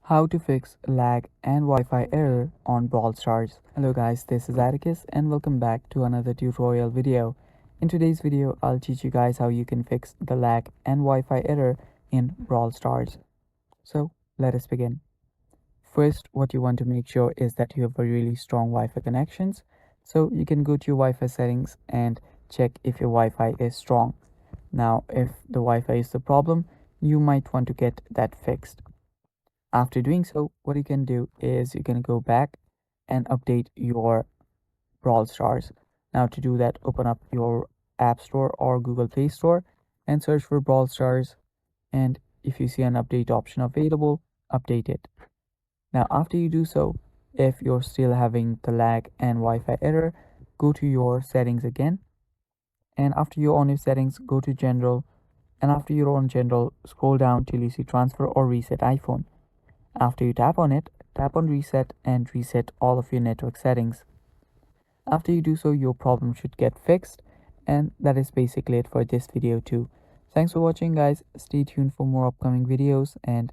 How to fix lag and Wi-Fi error on Brawl Stars. Hello guys, this is Atticus and welcome back to another tutorial video. In today's video, I'll teach you guys how you can fix the lag and Wi-Fi error in Brawl Stars. So let us begin. First, what you want to make sure is that you have a really strong Wi-Fi connections. So you can go to your Wi-Fi settings and check if your Wi-Fi is strong. Now, if the Wi-Fi is the problem, you might want to get that fixed. After doing so, what you can do is you can go back and update your Brawl Stars. Now to do that, open up your App Store or Google Play Store and search for Brawl Stars. And if you see an update option available, update it. Now after you do so, if you're still having the lag and Wi-Fi error, go to your settings again. And after you're on your settings, go to General. And after you're on General, scroll down till you see Transfer or Reset iPhone. After you tap on it, tap on reset and reset all of your network settings. After you do so, your problem should get fixed, and that is basically it for this video too. Thanks for watching guys. Stay tuned for more upcoming videos and